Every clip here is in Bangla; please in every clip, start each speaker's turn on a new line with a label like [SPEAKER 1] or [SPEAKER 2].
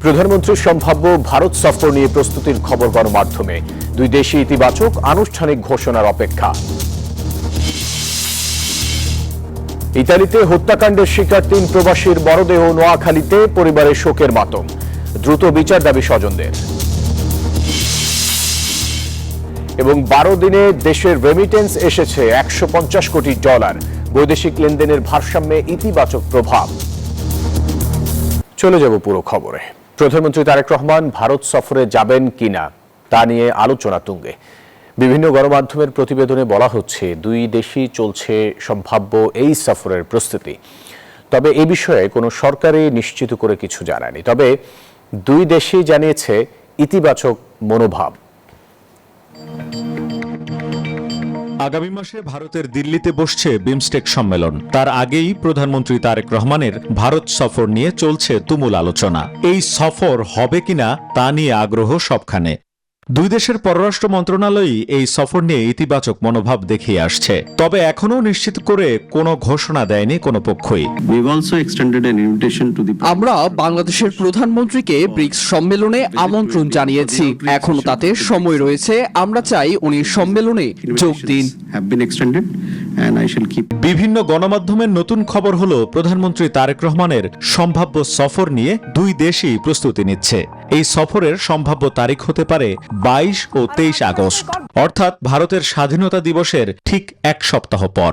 [SPEAKER 1] প্রধানমন্ত্রীর সম্ভাব্য ভারত সফর নিয়ে প্রস্তুতির খবর গণমাধ্যমে। দুই দেশই ইতিবাচক, আনুষ্ঠানিক ঘোষণার অপেক্ষা। ইতালিতে হত্যাকাণ্ডের শিকার ৩ প্রবাসীর মরদেহ নোয়াখালীতে, পরিবারের শোকের মাতম। দ্রুত বিচার দাবি স্বজনদের। এবং 12 দিনে দেশের রেমিটেন্স এসেছে $150 কোটি। বৈদেশিক লেনদেনের ভারসাম্যে ইতিবাচক প্রভাব। চলে যাব পুরো খবরে। প্রধানমন্ত্রী তারেক রহমান ভারত সফরে যাবেন কিনা তা নিয়ে আলোচনা তুঙ্গে। বিভিন্ন গণমাধ্যমের প্রতিবেদনে বলা হচ্ছে দুই দেশই চলছে সম্ভাব্য এই সফরের প্রস্তুতি। তবে এই বিষয়ে কোনো সরকারি নিশ্চিত করে কিছু জানায়নি। তবে দুই দেশই জানিয়েছে ইতিবাচক মনোভাব।
[SPEAKER 2] আগামী মাসে ভারতের দিল্লিতে বসছে বিমস্টেক সম্মেলন। তার আগেই প্রধানমন্ত্রী তারেক রহমানের ভারত সফর নিয়ে চলছে তুমুল আলোচনা। এই সফর হবে কিনা তা নিয়ে আগ্রহ সবখানে। দুই দেশের পররাষ্ট্র মন্ত্রণালয়ই এই সফর নিয়ে ইতিবাচক মনোভাব দেখিয়ে আসছে। তবে এখনও নিশ্চিত করে কোনো ঘোষণা দেয়নি কোনো পক্ষই।
[SPEAKER 3] আমরা বাংলাদেশের প্রধানমন্ত্রীকে ব্রিক্স সম্মেলনে আমন্ত্রণ জানিয়েছি। এখনো তাতে সময় রয়েছে। আমরা চাই উনি সম্মেলনে যোগ দিন।
[SPEAKER 2] বিভিন্ন গণমাধ্যমের নতুন খবর হলো প্রধানমন্ত্রী তারেক রহমানের সম্ভাব্য সফর নিয়ে দুই দেশই প্রস্তুতি নিচ্ছে। এই সফরের সম্ভাব্য তারিখ হতে পারে 22 ও 23 আগস্ট, অর্থাৎ ভারতের স্বাধীনতা দিবসের ঠিক এক সপ্তাহ পর।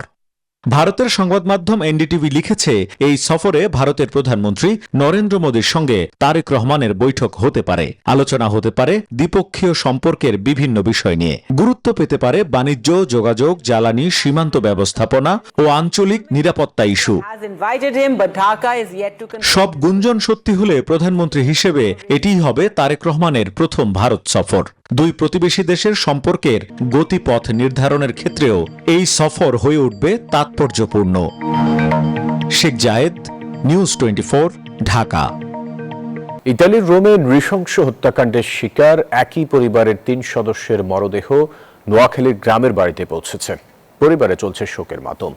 [SPEAKER 2] ভারতের সংবাদ মাধ্যম এনডিটিভি লিখেছে, এই সফরে ভারতের প্রধানমন্ত্রী নরেন্দ্র মোদীর সঙ্গে তারেক রহমানের বৈঠক হতে পারে। আলোচনা হতে পারে দ্বিপক্ষীয় সম্পর্কের বিভিন্ন বিষয় নিয়ে। গুরুত্ব পেতে পারে বাণিজ্য, যোগাযোগ, জ্বালানি, সীমান্ত ব্যবস্থাপনা ও আঞ্চলিক নিরাপত্তা ইস্যু। সব গুঞ্জন সত্যি হলে প্রধানমন্ত্রী হিসেবে এটিই হবে তারেক রহমানের প্রথম ভারত সফর। দুই প্রতিবেশী দেশের সম্পর্কের গতিপথ নির্ধারণের ক্ষেত্রেও এই সফর হয়ে উঠবে তাৎপর্যপূর্ণ। শেখ জায়েদ, নিউজ 24, ঢাকা।
[SPEAKER 1] ইতালির রোমে নৃশংস হত্যাকাণ্ডের শিকার একই পরিবারের 3 সদস্যের মরদেহ নোয়াখালীর গ্রামের বাড়িতে পৌঁছেছে। পরিবারে চলছে শোকের মাতম।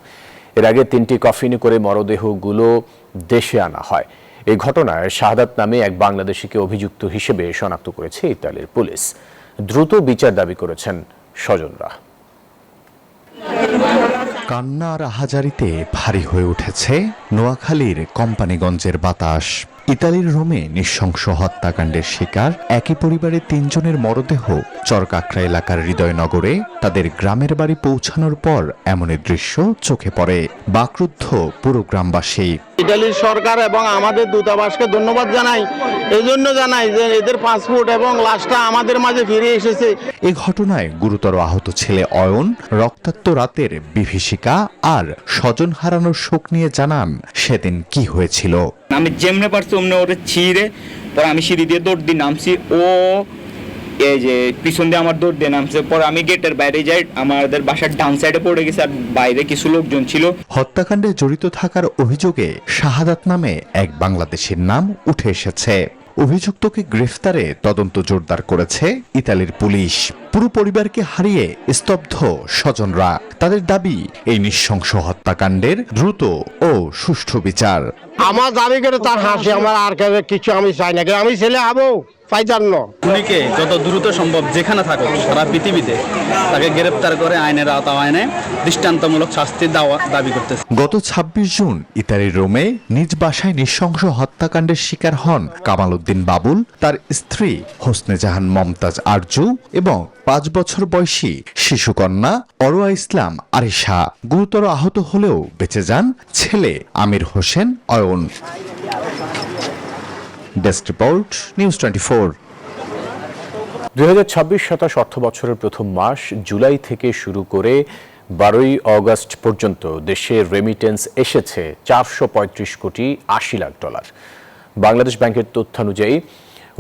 [SPEAKER 1] এর আগে 3টি কফিনে করে মরদেহগুলো দেশে আনা হয়। এই ঘটনায় শাহাদাত নামে এক বাংলাদেশিকে অভিযুক্ত হিসেবে শনাক্ত করেছে ইতালির পুলিশ। দ্রুত বিচার দাবি করেছেন স্বজনরা।
[SPEAKER 4] কান্নার আহাজারিতে ভারী হয়ে উঠেছে নোয়াখালীর কোম্পানিগঞ্জের বাতাস। ইতালির রোমে নৃশংস হত্যাকাণ্ডের শিকার একই পরিবারের 3 জনের মরদেহ চরকাকড়া এলাকার হৃদয়নগরে তাদের গ্রামের বাড়ি পৌঁছানোর পর এমনই দৃশ্য চোখে পড়ে। বাকরুদ্ধ পুরো গ্রামবাসী।
[SPEAKER 5] ইতালির সরকার এবং আমাদের দূতাবাসকে ধন্যবাদ জানাই। এই জন্য জানাই যে এদের পাসপোর্ট এবং লাশটা আমাদের মাঝে ফিরে এসেছে।
[SPEAKER 4] এই ঘটনায় গুরুতর আহত ছেলে অয়ন রক্তাক্ত রাতের বিভীষিকা আর স্বজন হারানোর শোক নিয়ে জানান সেদিন কি হয়েছিল।
[SPEAKER 6] আমি যেমনে পারছি অমনে ওরে ছিঁড়ে পরে আমি সিঁড়ি দিয়ে দৌড় দিয়ে নামছি। ও এই যে পিছন দিয়ে আমার দৌড় দিয়ে নামছে। পরে আমি গেটের বাইরে যাই, আমাদের বাসার ডান সাইডে পড়ে গেছে আর বাইরে কিছু লোকজন ছিল।
[SPEAKER 4] হত্যাকাণ্ডে জড়িত থাকার অভিযোগে শাহাদাত নামে এক বাংলাদেশির নাম উঠে এসেছে। অভিযুক্তকে গ্রেফতারে তদন্ত জোরদার করেছে ইতালির পুলিশ। পুরো পরিবারকে হারিয়ে স্তব্ধ স্বজনরা। তাদের দাবি এই নৃশংস হত্যাকাণ্ডের দ্রুত ও সুষ্ঠু বিচার।
[SPEAKER 5] আমার দাবি করে তার হাসি, আমার আর কিছু আমি চাই না। আমি ছেলে হবো
[SPEAKER 7] খুনিকে যত দ্রুত সম্ভব যেখানে থাকুক সারা পৃথিবীতে তাকে গ্রেপ্তার করে আইনের আওতায় দৃষ্টান্তমূলক শাস্তি দেওয়া দাবি করতেছে।
[SPEAKER 4] গত 26 জুন ইতালির রোমে নিজ বাসায় নৃশংস হত্যাকাণ্ডের শিকার হন কামাল উদ্দিন বাবুল, তার স্ত্রী হোসনে জাহান মমতাজ আরজু এবং 5 বছর বয়সী শিশুকন্যা অরোয়া ইসলাম আরিশা। গুরুতর আহত হলেও বেঁচে যান ছেলে Amir Hossain Ayon. Desk report, news 24।
[SPEAKER 1] 2026-27 অর্থ বছরের প্রথম মাস জুলাই থেকে শুরু করে 12ই অগস্ট পর্যন্ত দেশে রেমিটেন্স এসেছে $435 কোটি 80 লাখ। বাংলাদেশ ব্যাংকের তথ্যানুযায়ী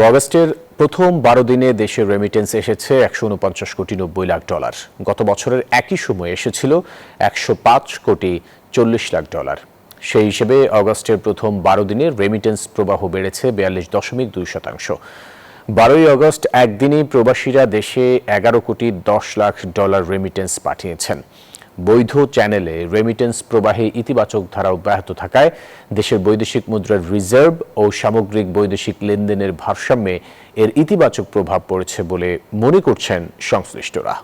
[SPEAKER 1] অগস্টের প্রথম 12 দিনে দেশের রেমিটেন্স এসেছে $149 কোটি 90 লাখ। গত বছরের একই সময়ে এসেছিল $105 কোটি 40 লাখ। সেই হিসেবে অগস্টের প্রথম 12 দিনে রেমিটেন্স প্রবাহ বেড়েছে 42.2%। 12ই অগস্ট একদিনেই প্রবাসীরা দেশে $11 কোটি 10 লাখ রেমিটেন্স পাঠিয়েছেন। বৈধ চ্যানেলে রেমিটেন্স প্রবাহে ইতিবাচক ধারা অব্যাহত থাকায় দেশের বৈদেশিক মুদ্রার রিজার্ভ ও সামগ্রিক বৈদেশিক লেনদেনের ভারসাম্যে এর ইতিবাচক প্রভাব পড়েছে বলে মনে করছেন সংশ্লিষ্টরা।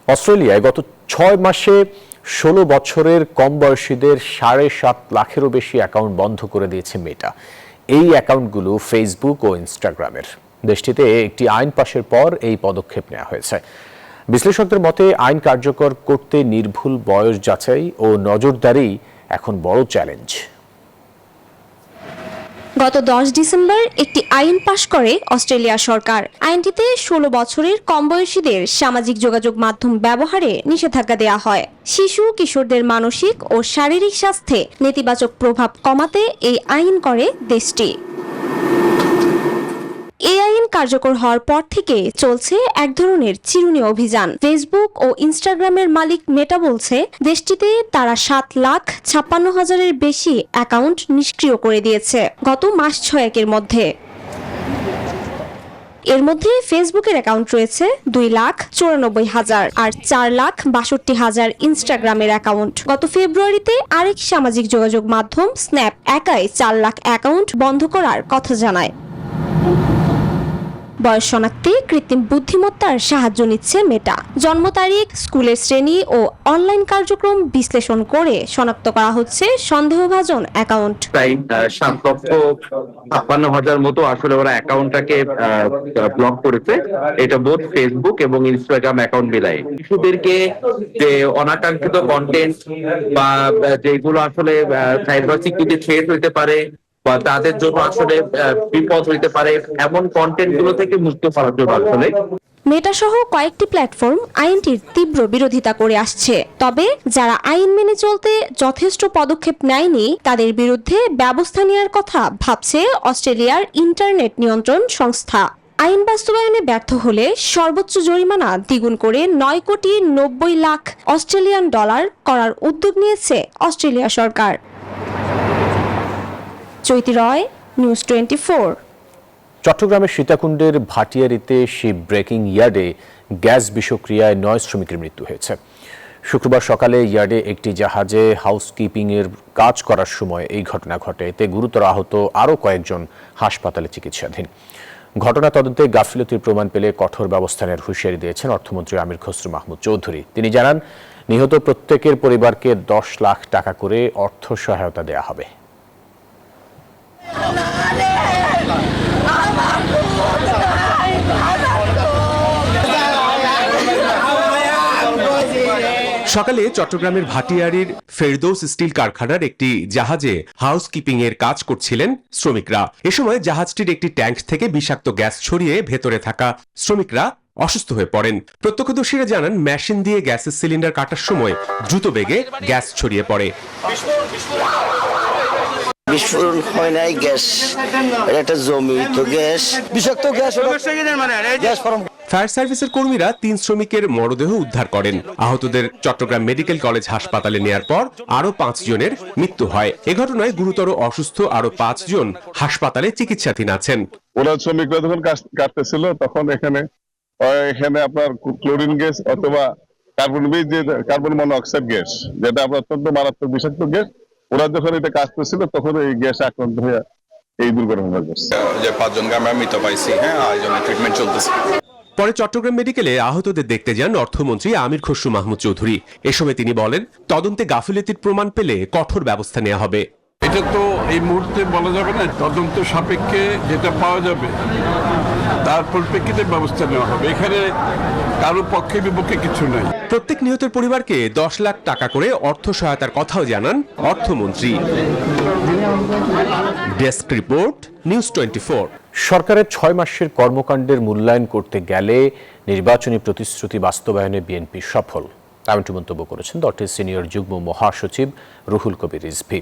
[SPEAKER 1] অস্ট্রেলিয়ায় গত 6 মাসে 16 বছরের কম বয়সীদের 7.5 লাখেরও বেশি অ্যাকাউন্ট বন্ধ করে দিয়েছে মেটা। এই অ্যাকাউন্টগুলো ফেসবুক ও ইনস্টাগ্রামের। দেশটিতে একটি আইন পাশের পর এই পদক্ষেপ নেওয়া হয়েছে। বিশ্লেষকদের মতে আইন কার্যকর করতে নির্ভুল বয়স যাচাই ও নজরদারি এখন বড় চ্যালেঞ্জ।
[SPEAKER 8] গত 10 ডিসেম্বর একটি আইন পাশ করে অস্ট্রেলিয়া সরকার। আইনটিতে 16 বছরের কম বয়সীদের সামাজিক যোগাযোগ মাধ্যম ব্যবহারে নিষেধাজ্ঞা দেওয়া হয়। শিশু কিশোরদের মানসিক ও শারীরিক স্বাস্থ্যে নেতিবাচক প্রভাব কমাতে এই আইন করে দেশটি। এই আইন কার্যকর হওয়ার পর থেকে চলছে এক ধরনের চিরুনি অভিযান। ফেসবুক ও ইনস্টাগ্রামের মালিক মেটা বলছে দেশটিতে তারা 7,56,000-এর বেশি অ্যাকাউন্ট নিষ্ক্রিয় করে দিয়েছে গত মাস 6-এর মধ্যে। এর মধ্যে ফেসবুকের অ্যাকাউন্ট রয়েছে 2,94,000 আর 4,62,000 ইনস্টাগ্রামের অ্যাকাউন্ট। গত ফেব্রুয়ারিতে আরেক সামাজিক যোগাযোগ মাধ্যম স্ন্যাপ একাই 4 লাখ অ্যাকাউন্ট বন্ধ করার কথা জানায়। বয়স শনাক্তে কৃত্রিম বুদ্ধিমত্তার সাহায্য নিচ্ছে মেটা। জন্ম তারিখ, স্কুলের শ্রেণী ও অনলাইন কার্যক্রম বিশ্লেষণ করে শনাক্ত করা হচ্ছে সন্দেহভাজন অ্যাকাউন্ট।
[SPEAKER 9] প্রায় 7,56,000 মতো আসলে ওরা অ্যাকাউন্টটাকে ব্লক করেছে। এটা বোধ ফেসবুক এবং ইনস্টাগ্রাম অ্যাকাউন্ট মিলাই। শিশুদেরকে যে অনাকাঙ্ক্ষিত কন্টেন্ট বা যেগুলো আসলে সাইবার সিকিউরিটি থ্রেট হইতে পারে বা তাদের জন্য আসলে বিপদ হইতে পারে এমন কন্টেন্ট গুলো থেকে মুক্ত করার জন্য আসলে
[SPEAKER 8] মেটা সহ কয়েকটি প্ল্যাটফর্ম আইনটির তীব্র বিরোধিতা করে আসছে। তবে যারা আইন মেনে চলতে যথেষ্ট পদক্ষেপ নেয়নি তাদের বিরুদ্ধে ব্যবস্থা নেওয়ার কথা ভাবছে অস্ট্রেলিয়ার ইন্টারনেট নিয়ন্ত্রণ সংস্থা। আইন বাস্তবায়নে ব্যর্থ হলে সর্বোচ্চ জরিমানা দ্বিগুণ করে 9,90 লাখ অস্ট্রেলিয়ান ডলার করার উদ্যোগ নিয়েছে অস্ট্রেলিয়া সরকার। চৈতি রয়, নিউজ 24।
[SPEAKER 1] চট্টগ্রামের সীতাকুণ্ডের ভাটিয়ারীতে শিপ ব্রেকিং ইয়ার্ডে গ্যাস বিষক্রিয়ায় 9 শ্রমিকের মৃত্যু হয়েছে। শুক্রবার সকালে ইয়ার্ডে একটি জাহাজে হাউসকিপিং এর কাজ করার সময় এই ঘটনা ঘটে। এতে গুরুতর আহত আরও কয়েকজন হাসপাতালে চিকিৎসাধীন। ঘটনা তদন্তে গাফিলতির প্রমাণ পেলে কঠোর ব্যবস্থা নেওয়ার হুঁশিয়ারি দিয়েছেন অর্থমন্ত্রী আমির খসরু মাহমুদ চৌধুরী। তিনি জানান, নিহত প্রত্যেকের পরিবারকে 10 লাখ টাকা করে অর্থ সহায়তা দেওয়া হবে।
[SPEAKER 10] সকালে চট্টগ্রামের ভাটিয়ারীর ফেরদৌস স্টিল কারখানার একটি জাহাজে হাউসকিপিং এর কাজ করছিলেন শ্রমিকরা। এ সময় জাহাজটির একটি ট্যাঙ্ক থেকে বিষাক্ত গ্যাস ছড়িয়ে ভেতরে থাকা শ্রমিকরা অসুস্থ হয়ে পড়েন। প্রত্যক্ষদর্শীরা জানান, মেশিন দিয়ে গ্যাসের সিলিন্ডার কাটার সময় দ্রুত বেগে গ্যাস ছড়িয়ে পড়ে।
[SPEAKER 11] বিস্ফোরণ হয় নাই, গ্যাস একটা জমি তো গ্যাস বিষাক্ত গ্যাস।
[SPEAKER 10] ফায়ার সার্ভিসের কর্মীরা 3 শ্রমিকের মরদেহ উদ্ধার করেন। আহতদের চট্টগ্রাম মেডিকেল কলেজ হাসপাতালে নেয়ার পর আরো 5 জনের মৃত্যু হয়। এ ঘটনায় গুরুতর অসুস্থ আরো 5 জন হাসপাতালে চিকিৎসাধীন আছেন।
[SPEAKER 12] ওরা শ্রমিকরা যখন কাটতেছিল তখন এখানে আপনার ক্লোরিন গ্যাস অথবা কার্বন মনোক্সাইড গ্যাস, যেটা আপনার অত্যন্ত মারাত্মক বিষাক্ত গ্যাস, ওরা যখন এটা কাজ করছিল তখন এই গ্যাস আক্রান্ত হয়ে এই দুর্ঘটনা ঘটছে।
[SPEAKER 13] যে 5 জনকে আমরা মৃত পাইছি, এই জন্য ট্রিটমেন্ট চলতেছে।
[SPEAKER 10] পরে চট্টগ্রাম মেডিকেলে আহতদের দেখতে যান অর্থমন্ত্রী আমির খসরু মাহমুদ চৌধুরী। এ সময় তিনি বলেন, তদন্তে গাফিলতির প্রমাণ পেলে কঠোর ব্যবস্থা নেওয়া হবে।
[SPEAKER 12] এটা তো এই মুহূর্তে বলা যাবে না, তদন্ত সাপেক্ষে যেটা পাওয়া যাবে তার পরিপ্রেক্ষিতে ব্যবস্থা নেওয়া হবে। এখানে কারো পক্ষে বিপক্ষে কিছু নাই।
[SPEAKER 10] প্রত্যেক নিহতের পরিবারকে 10 লাখ টাকা করে অর্থ সহায়তার কথাও জানান অর্থমন্ত্রী। Desk report, news 24।
[SPEAKER 1] সরকারের 6 মাসের কর্মকাণ্ডের মূল্যায়ন করতে গেলে নির্বাচনী প্রতিশ্রুতি বাস্তবায়নে বিএনপি সফল, এমনটি মন্তব্য করেছেন দলটির সিনিয়র যুগ্ম মহাসচিব রুহুল কবির রিজভী।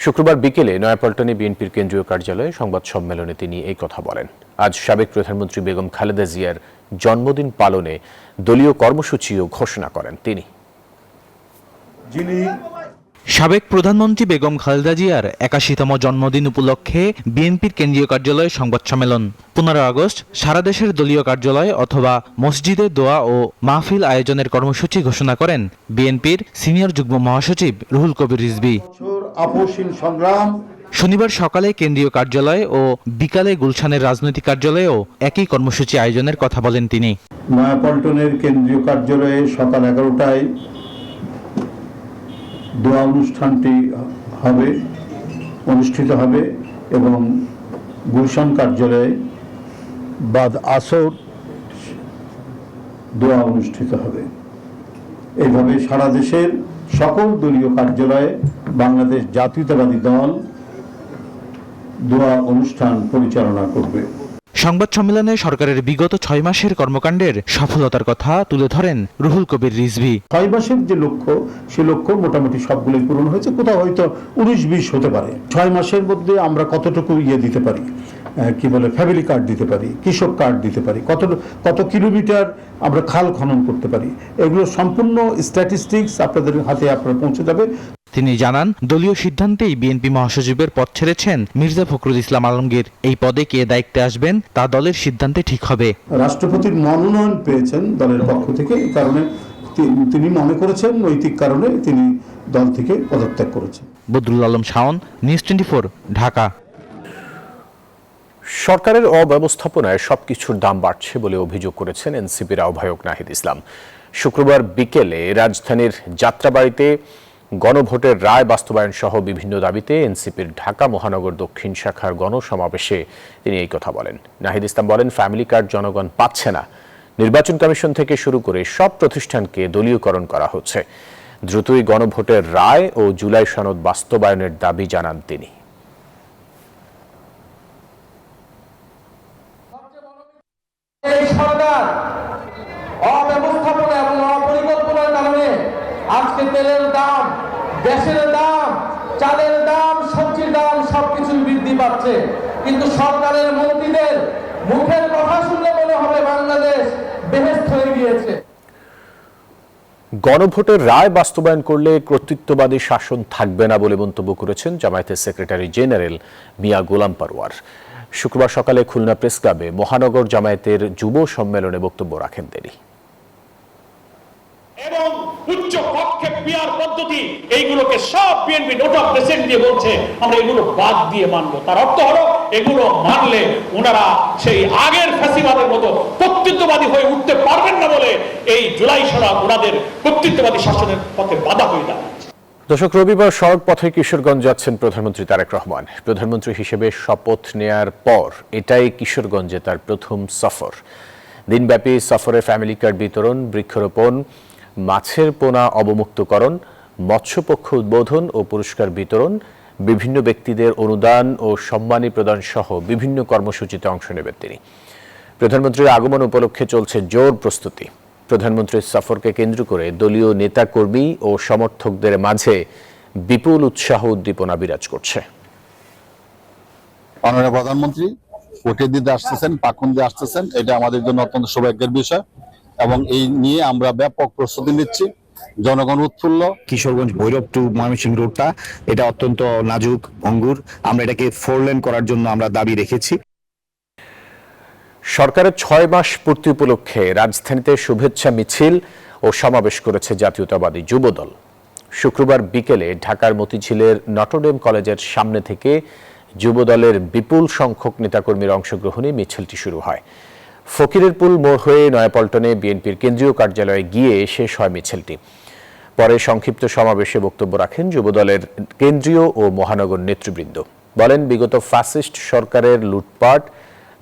[SPEAKER 1] শুক্রবার বিকেলে নয়াপল্টনে বিএনপির কেন্দ্রীয় কার্যালয়ে সংবাদ সম্মেলনে তিনি এই কথা বলেন। আজ সাবেক প্রধানমন্ত্রী বেগম খালেদা জিয়ার জন্মদিন পালনে দলীয় কর্মসূচিও ঘোষণা করেন তিনি।
[SPEAKER 12] যিনি
[SPEAKER 14] সাবেক প্রধানমন্ত্রী বেগম খালেদা জিয়ার ৮১তম জন্মদিন উপলক্ষে বিএনপির কেন্দ্রীয় কার্যালয়ে সংবাদ সম্মেলন। ১৫ আগস্ট সারা দেশের দলীয় কার্যালয় অথবা মসজিদে দোয়া ও মাহফিল আয়োজনের কর্মসূচি ঘোষণা করেন বিএনপির সিনিয়র যুগ্ম মহাসচিব রুহুল কবির রিজভী। শনিবার সকালে কেন্দ্রীয় কার্যালয় ও বিকালে গুলশানের রাজনৈতিক কার্যালয়েও একই কর্মসূচি আয়োজনের কথা বলেন তিনি।
[SPEAKER 15] নয়াপল্টনের কেন্দ্রীয় কার্যালয়ে সকাল 11টায় দোয়া অনুষ্ঠানটি অনুষ্ঠিত হবে এবং গুলশান কার্যালয়ে বাদ আসর দোয়া অনুষ্ঠিত হবে। এইভাবে সারা দেশের সকল দলীয় কার্যালয়ে বাংলাদেশ জাতীয়তাবাদী দল দোয়া অনুষ্ঠান পরিচালনা করবে।
[SPEAKER 14] সংবাদ সম্মেলনে সরকারের বিগত ৬ মাসের কর্মকাণ্ডের সফলতার কথা তুলে ধরেন রুহুল কবির রিজভী।
[SPEAKER 15] ৬ মাসের যে লক্ষ্য, সে লক্ষ্য মোটামুটি সবগুলোই পূরণ হয়েছে, কোথাও হয়তো ১৯-২০ হতে পারে। ৬ মাসের মধ্যে আমরা কতটুকু দিতে পারি, কি বলে ফ্যামিলি কার্ড দিতে পারি, কৃষক কার্ড দিতে পারি, কত কিলোমিটার আমরা খাল খনন করতে পারি, এগুলো সম্পূর্ণ স্ট্যাটিস্টিক্স আপনাদের হাতে পৌঁছে যাবে।
[SPEAKER 14] তিনি জানান, দলীয় সিদ্ধান্তেই বিএনপি মহাসচিবের পদ ছেড়েছেন মির্জা ফখরুল ইসলাম আলমগীর। এই পদে কে দায়িত্বে আসবেন তা দলের সিদ্ধান্তে ঠিক হবে।
[SPEAKER 15] রাষ্ট্রপতির মনোনয়ন পেয়েছেন দলের পক্ষ থেকে, এই কারণে তিনি মনে করেছেন নৈতিক কারণে তিনি দল থেকে পদত্যাগ করেছেন।
[SPEAKER 14] বদরুল আলম শাওন, নিউজ 24, ঢাকা।
[SPEAKER 1] সরকারের অব্যবস্থাপনায় সবকিছুর দাম বাড়ছে বলে অভিযোগ করেছেন এনসিপির আহ্বায়ক নাহিদ ইসলাম। শুক্রবার বিকেলে রাজধানীর যাত্রাবাড়িতে গণভোটের রায় বাস্তবায়ন সহ বিভিন্ন দাবিতে এনসিপির ঢাকা মহানগর দক্ষিণ শাখার গণসমাবেশে তিনি এই কথা বলেন। নাহিদ ইসলাম বলেন, ফ্যামিলি কার্ড জনগণ পাচ্ছে না। নির্বাচন কমিশন থেকে শুরু করে সব প্রতিষ্ঠানকে দলীয়করণ করা হচ্ছে। দ্রুতই গণভোটের রায় ও জুলাই সনদ বাস্তবায়নের দাবি জানান তিনি।
[SPEAKER 16] এই সরকার অব্যবস্থাপনা এবং অপরিকল্পনার কারণে আজকে তেলের দাম, গ্যাসের দাম, চালের দাম, সবজির দাম সবকিছু বৃদ্ধি পাচ্ছে। কিন্তু সরকারের মন্ত্রীদের মুখের কথা শুনলে মনে হবে বাংলাদেশ বেহেশত হয়ে গিয়েছে।
[SPEAKER 1] গণভোটের রায় বাস্তবায়ন করলে কর্তৃত্ববাদী শাসন থাকবে না বলে মন্তব্য করেছেন জামায়াতের সেক্রেটারি জেনারেল মিয়া গোলাম পারওয়ার। শুক্রবার সকালে খুলনা প্রেস ক্লাবে মহানগর জামায়াতের যুব সম্মেলনে বক্তব্য রাখেন তিনি।
[SPEAKER 17] এবং উচ্চ কক্ষে পিয়ার পদ্ধতি, এইগুলোকে সব বিএনপি নোট অফ ডিসেন্ট দিয়ে বলছে আমরা এগুলো বাদ দিয়ে মানবো। তার অর্থ হলো এগুলো মানলে ওনারা সেই আগের ফ্যাসিবাদের মতো কর্তৃত্ববাদী হয়ে উঠতে পারবেন না বলে এই জুলাই সনদ ওনাদের কর্তৃত্ববাদী শাসনের পথে বাধা হয়ে দাঁড়ায়।
[SPEAKER 1] দর্শক, রবিবার সড়ক পথে কিশোরগঞ্জ যাচ্ছেন প্রধানমন্ত্রী তারেক রহমান। প্রধানমন্ত্রী হিসেবে শপথ নেয়ার পর এটাই কিশোরগঞ্জে তার প্রথম সফর। দিনব্যাপী সফরে ফ্যামিলি কার্ড বিতরণ, বৃক্ষরোপণ, মাছের পোনা অবমুক্তকরণ, মৎস্যপক্ষ উদ্বোধন ও পুরস্কার বিতরণ, বিভিন্ন ব্যক্তিদের অনুদান ও সম্মানী প্রদান সহ বিভিন্ন কর্মসূচিতে অংশ নেবেন তিনি। প্রধানমন্ত্রীর আগমন উপলক্ষে চলছে জোর প্রস্তুতি। প্রধানমন্ত্রীর সফরকে কেন্দ্র করে দলীয় নেতাকর্মী ও সমর্থকদের মাঝে বিপুল উৎসাহ উদ্দীপনা বিরাজ করছে।
[SPEAKER 18] মাননীয় প্রধানমন্ত্রী ভোটের দিতে আসতেছেন, পাকুন্দে আসতেছেন, এটা আমাদের জন্য অত্যন্ত সৌভাগ্যের বিষয় এবং এই নিয়ে আমরা ব্যাপক প্রস্তুতি নিচ্ছি। জনগণ উৎফুল্ল।
[SPEAKER 19] কিশোরগঞ্জ ভৈরব টু ময়মনসিংহ রোডটা এটা অত্যন্ত নাজুক অঙ্গুর, আমরা এটাকে 4 লেন করার জন্য আমরা দাবি রেখেছি।
[SPEAKER 1] সরকারের 6 মাস পূর্তি উপলক্ষে রাজধানীতে শুভেচ্ছা মিছিল ও সমাবেশ করেছে জাতীয়তাবাদী যুবদল। শুক্রবার বিকেলে ঢাকার মতিঝিলের নটরডেম কলেজের সামনে থেকে যুবদলের বিপুল সংখ্যক নেতাকর্মীর অংশগ্রহণে মিছিলটি শুরু হয়। ফকিরের পুল মোড় হয়ে নয়াপল্টনে বিএনপির কেন্দ্রীয় কার্যালয়ে গিয়ে শেষ হয় মিছিলটি। পরে সংক্ষিপ্ত সমাবেশে বক্তব্য রাখেন যুবদলের কেন্দ্রীয় ও মহানগর নেতৃবৃন্দ। বলেন, বিগত ফ্যাসিস্ট সরকারের লুটপাট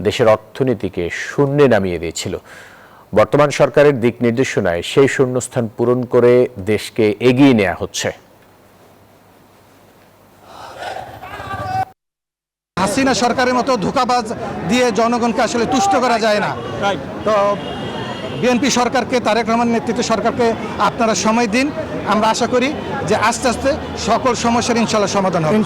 [SPEAKER 1] দেশের অর্থনীতিকে শূন্যে নামিয়ে দিয়েছিল। বর্তমান সরকারের দিক নির্দেশনায় সেই শূন্যস্থান পূরণ করে দেশকে এগিয়ে নেওয়া হচ্ছে।
[SPEAKER 20] হাসিনা সরকারের মতো ধোঁকাবাজ দিয়ে জনগণকে আসলে তুষ্ট করা যায় না। তো বিএনপি সরকারকে, তারেক রহমান নেতৃত্বে সরকারকে আপনারা সময় দিন। আমরা আশা করি যে আস্তে আস্তে সকল সমস্যার ইনশাআল্লাহ সমাধান হবে।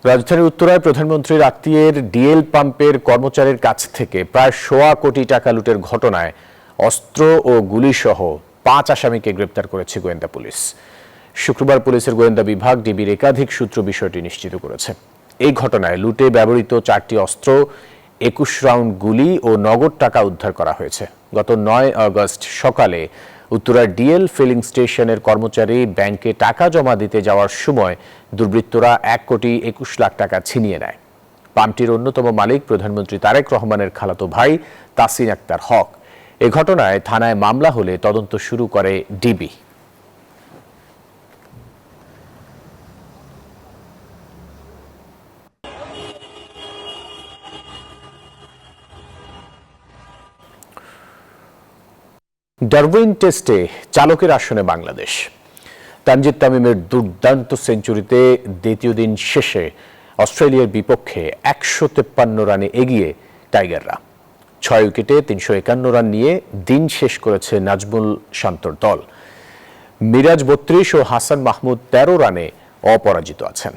[SPEAKER 1] রাজধানীর উত্তরায় প্রধানমন্ত্রীর আত্মীয়ের ডিএল পাম্পের কর্মচারীর কাছ থেকে প্রায় 1.25 কোটি টাকা লুটের ঘটনায় অস্ত্র ও গুলিসহ 5 আসামিকে গ্রেপ্তার করেছে গোয়েন্দা পুলিশ। শুক্রবার পুলিশের গোয়েন্দা বিভাগ ডিবির একাধিক সূত্র বিষয়টি নিশ্চিত করেছে। এই ঘটনায় লুটে ব্যবহৃত 4টি অস্ত্র, 21 রাউন্ড গুলি ও নগদ টাকা উদ্ধার করা হয়েছে। গত 9 আগস্ট সকালে উত্তরার ডিএল ফিলিং স্টেশনের কর্মচারী ব্যাংকে টাকা জমা দিতে যাওয়ার সময় দুর্বৃত্তরা 1 কোটি 21 লাখ টাকা ছিনিয়ে নেয়। পাম্পটির অন্যতম মালিক প্রধানমন্ত্রী তারেক রহমানের খালাতো ভাই তাসিন আক্তার হক। এ ঘটনায় থানায় মামলা হলে তদন্ত শুরু করে ডিবি। ডারউইন টেস্টে চালকের আসনে বাংলাদেশ। তানজিদ তামিমের দুর্দান্ত সেঞ্চুরিতে দ্বিতীয় দিন শেষে অস্ট্রেলিয়ার বিপক্ষে 153 রানে এগিয়ে টাইগাররা। 6 উইকেটে 351 রান নিয়ে দিন শেষ করেছে নাজমুল শান্তর দল। মিরাজ 32 ও হাসান মাহমুদ 13 রানে অপরাজিত আছেন।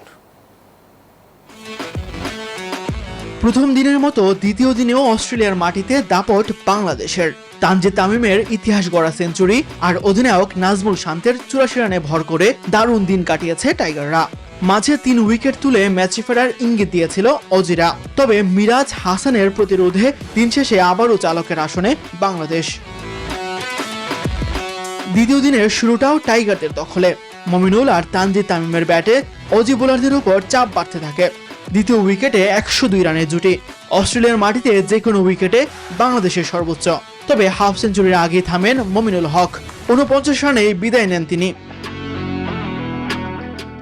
[SPEAKER 21] প্রথম দিনের মতো দ্বিতীয় দিনেও অস্ট্রেলিয়ার মাটিতে দাপট বাংলাদেশের। তানজিদ তামিমের ইতিহাস গড়া সেঞ্চুরি আর অধিনায়ক নাজমুল শান্তের 84 রানে ভর করে দারুণ দিন কাটিয়েছে টাইগাররা। মাঝে 3 উইকেট তুলে ম্যাচে ফেরার ইঙ্গিত দিয়েছিল অজিরা। তবে মিরাজ হাসানের প্রতিরোধে দিন শেষে আবারও চালকের আসনে বাংলাদেশ। দ্বিতীয় দিনের শুরুটাও টাইগারদের দখলে। মমিনুল আর তানজিদ তামিমের ব্যাটে অজি বোলারদের উপর চাপ বাড়তে থাকে। দ্বিতীয় উইকেটে 102 রানের জুটি। অস্ট্রেলিয়ার মাটিতে যে কোনো উইকেটে বাংলাদেশের সর্বোচ্চ। তবে হাফ সেঞ্চুরির আগে থামেন মমিনুল হক। 49 রানেই বিদায় নেন তিনি।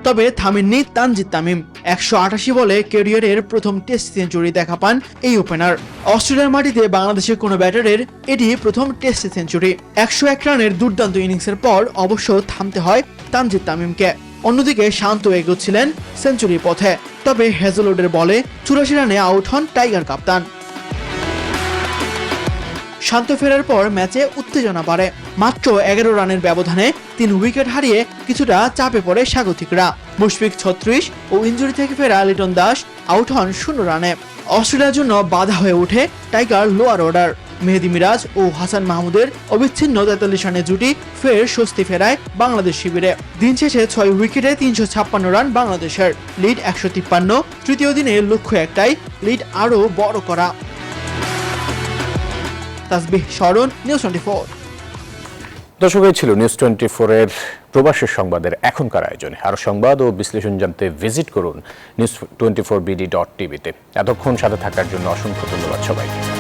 [SPEAKER 21] তবে থামেননি তানজিদ তামিম। 188 বলে ক্যারিয়ারের প্রথম টেস্ট সেঞ্চুরি দেখা পান এই ওপেনার। অস্ট্রেলিয়ার মাটিতে বাংলাদেশের কোনো ব্যাটারের এটি প্রথম টেস্ট সেঞ্চুরি। 101 রানের দুর্দান্ত ইনিংসের পর অবশ্য থামতে হয় তানজিদ তামিমকে। অন্যদিকে শান্ত এগোচ্ছিলেন সেঞ্চুরির পথে। তবে হেজেলউডের বলে 84 রানে আউট হন টাইগার কাপ্তান। শান্ত ফেরার পর ম্যাচে উত্তেজনা বাড়ে। মাত্র 11 রানের ব্যবধানে 3 উইকেট হারিয়ে কিছুটা চাপে পড়ে স্বাগতিকরা। মুশফিক 36 ও ইনজুরি থেকে ফেরা লিটন দাস আউট হন 0 রানে। অস্ট্রেলিয়ার জন্য বাধা হয়ে ওঠে টাইগার লোয়ার অর্ডার। মেহেদি মিরাজ ও হাসান মাহমুদের অবিচ্ছিন্ন 43 রানের জুটি ফের স্বস্তি ফেরায় বাংলাদেশ শিবিরে। দিন শেষে 6 উইকেটে 356 রান বাংলাদেশের, লিড 153। তৃতীয় দিনে লক্ষ্য একটাই, লিড আরও বড় করা। তাসবিহ শরণ, নিউজ 24।
[SPEAKER 1] দর্শক, ছিল নিউজ 24 এর প্রবাসের সংবাদের এখনকার আয়োজনে। আরো সংবাদ ও বিশ্লেষণ জানতে ভিজিট করুন news24bd.tv তে। এতক্ষণ সাথে থাকার জন্য অসংখ্য ধন্যবাদ সবাইকে।